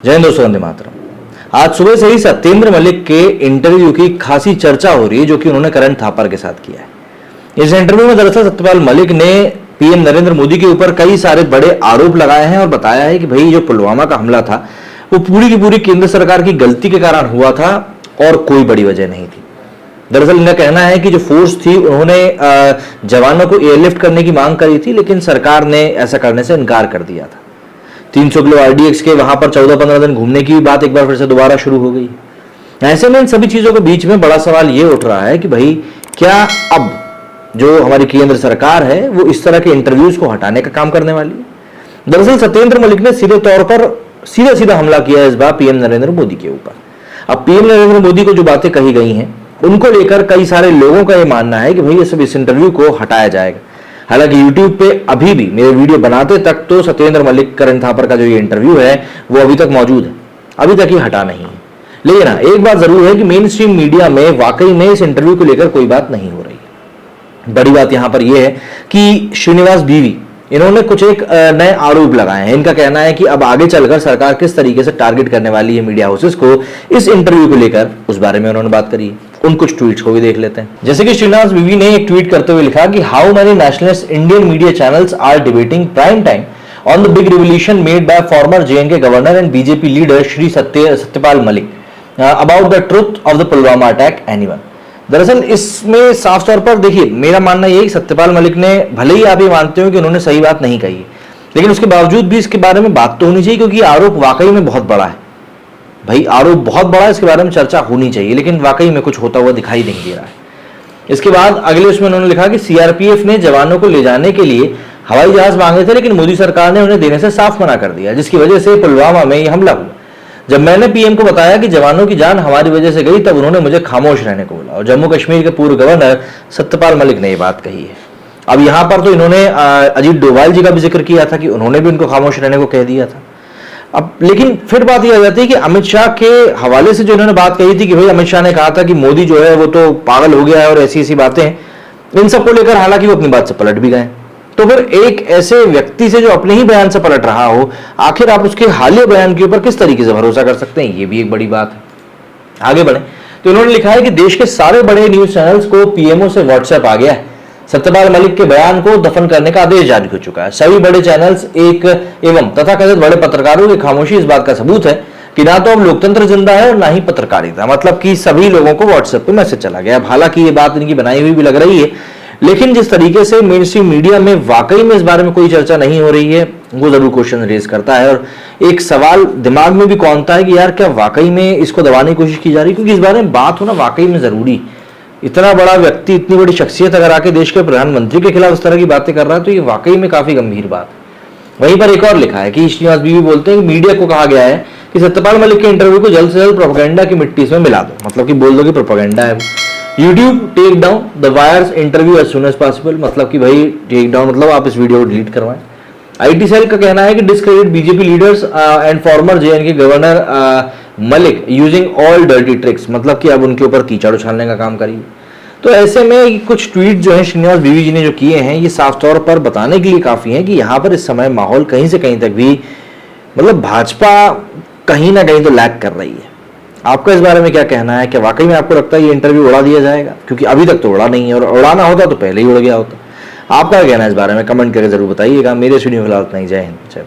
जय हिंद दोस्तों, वंदे मातरम। आज सुबह से ही सत्येंद्र मलिक के इंटरव्यू की खासी चर्चा हो रही है, जो कि उन्होंने करण थापर के साथ किया है। इस इंटरव्यू में दरअसल सत्यपाल मलिक ने पीएम नरेंद्र मोदी के ऊपर कई सारे बड़े आरोप लगाए हैं और बताया है कि भाई जो पुलवामा का हमला था वो पूरी की पूरी केंद्र सरकार की गलती के कारण हुआ था और कोई बड़ी वजह नहीं थी। दरअसल इनका कहना है कि जो फोर्स थी उन्होंने जवानों को एयरलिफ्ट करने की मांग करी थी, लेकिन सरकार ने ऐसा करने से इनकार कर दिया था। 300 किलो आरडीएक्स के वहां पर 14-15 दिन घूमने की भी बात एक बार फिर से दोबारा शुरू हो गई। ऐसे में इन सभी चीजों के बीच में बड़ा सवाल ये उठ रहा है कि भाई क्या अब जो हमारी केंद्र सरकार है वो इस तरह के इंटरव्यूज को हटाने का काम करने वाली है। दरअसल सत्येंद्र मलिक ने सीधे तौर पर सीधा हमला किया इस बार पीएम नरेंद्र मोदी के ऊपर। अब पीएम नरेंद्र मोदी को जो बातें कही गई हैं उनको लेकर कई सारे लोगों का यह मानना है कि भाई ये सब इस इंटरव्यू को हटाया जाएगा। हालांकि YouTube पे अभी भी मेरे वीडियो बनाते तक तो सत्येंद्र मलिक करण थापर का जो ये इंटरव्यू है वो अभी तक मौजूद है, अभी तक ये हटा नहीं है। लेकिन एक बात जरूर है कि मेन स्ट्रीम मीडिया में वाकई में इस इंटरव्यू को लेकर कोई बात नहीं हो रही है। बड़ी बात यहां पर यह है कि श्रीनिवास बीवी इन्होंने कुछ एक नए आरोप लगाए हैं। इनका कहना है कि अब आगे चलकर सरकार किस तरीके से टारगेट करने वाली है मीडिया हाउसेस को, इस इंटरव्यू को लेकर उस बारे में उन्होंने बात करी। उन कुछ ट्वीट्स को भी देख लेते हैं। जैसे कि श्रीनिवास बीवी ने एक ट्वीट करते हुए लिखा कि how many nationalist Indian media channels are debating prime time on the big revolution made by former J and K governor and BJP leader Shri Satyapal Malik about the truth of the Pulwama attack anyone. दरअसल इसमें साफ तौर पर देखिए, मेरा मानना यह कि सत्यपाल मलिक ने, भले ही आप ये मानते हो कि उन्होंने सही बात नहीं कही, लेकिन उसके बावजूद भी इसके बारे में बात तो होनी चाहिए, क्योंकि आरोप वाकई में बहुत बड़ा है। भाई आरोप बहुत बड़ा है, इसके बारे में चर्चा होनी चाहिए, लेकिन वाकई में कुछ होता हुआ दिखाई नहीं दे रहा है। इसके बाद अगले उसमें उन्होंने लिखा कि सीआरपीएफ ने जवानों को ले जाने के लिए हवाई जहाज मांगे थे, लेकिन मोदी सरकार ने उन्हें देने से साफ मना कर दिया, जिसकी वजह से पुलवामा में यह हमला हुआ। जब मैंने पीएम को बताया कि जवानों की जान हमारी वजह से गई, तब उन्होंने मुझे खामोश रहने को बोला। और जम्मू कश्मीर के पूर्व गवर्नर सत्यपाल मलिक ने यह बात कही है। अब यहां पर तो इन्होंने अजीत डोभाल जी का भी जिक्र किया था कि उन्होंने भी उनको खामोश रहने को कह दिया था। अब लेकिन फिर बात यह आ जाती है कि अमित शाह के हवाले से जो इन्होंने बात कही थी कि भाई अमित शाह ने कहा था कि मोदी जो है वो तो पागल हो गया है और ऐसी बातें, इन सबको लेकर हालांकि वो अपनी बात से पलट भी गए। तो फिर एक ऐसे व्यक्ति से जो अपने ही बयान से पलट रहा हो, आखिर आप उसके हालिया बयान के ऊपर किस तरीके से भरोसा कर सकते हैं, ये भी एक बड़ी बात है। आगे बढ़े तो इन्होंने लिखा है कि देश के सारे बड़े न्यूज चैनल्स को पीएमओ से व्हाट्सएप आ गया है। सत्यपाल मलिक के बयान को दफन करने का आदेश जारी हो चुका है। सभी बड़े चैनल्स एवं तथाकथित बड़े पत्रकारों की खामोशी इस बात का सबूत है कि ना तो अब लोकतंत्र जिंदा है और ना ही पत्रकारिता। मतलब कि सभी लोगों को व्हाट्सएप पे मैसेज चला गया। हालांकि ये बात इनकी बनाई हुई भी लग रही है, लेकिन जिस तरीके से मेन स्ट्रीम मीडिया में वाकई में इस बारे में कोई चर्चा नहीं हो रही है, वो जरूर क्वेश्चन रेज करता है। और एक सवाल दिमाग में भी कौनता है कि यार क्या वाकई में इसको दबाने की कोशिश की जा रही है, क्योंकि इस बारे में बात होना वाकई में जरूरी। इतना बड़ा व्यक्ति, इतनी बड़ी शख्सियत अगर आके देश के प्रधानमंत्री के खिलाफ इस तरह की बातें कर रहा है तो ये वाकई में काफी गंभीर बात है। वहीं पर एक और लिखा है कि श्रीनिवास बीवी बोलते हैं कि मीडिया को कहा गया है कि सत्यपाल मलिक के इंटरव्यू को जल्द से जल्द प्रोपेगेंडा की मिट्टी से मिला दो। मतलब कि बोल दो कि प्रोपेगेंडा है। YouTube take down the wire's interview as soon as possible. मतलब कि भाई टेक डाउन मतलब आप इस वीडियो को डिलीट करवाएं। आईटी सेल का कहना है कि discredit BJP leaders and farmer J and K governor Malik using all dirty tricks. मतलब कि अब उनके ऊपर कीचड़ उछालने का काम करिए। तो ऐसे में कुछ ट्वीट जो है श्रीनिवास बीवी जी ने जो किए हैं, ये साफ तौर पर बताने के लिए काफी है कि यहाँ पर इस समय माहौल कहीं से कहीं तक भी, मतलब भाजपा कहीं ना कहीं तो लैग कर रही है। आपका इस बारे में क्या कहना है? क्या वाकई में आपको लगता है ये इंटरव्यू उड़ा दिया जाएगा? क्योंकि अभी तक तो उड़ा नहीं है, और उड़ाना होता तो पहले ही उड़ गया होता। आपका क्या कहना है इस बारे में? कमेंट करके जरूर बताइएगा। मेरे वीडियो फिलहाल इतना ही। जय हिंद, जय भारत।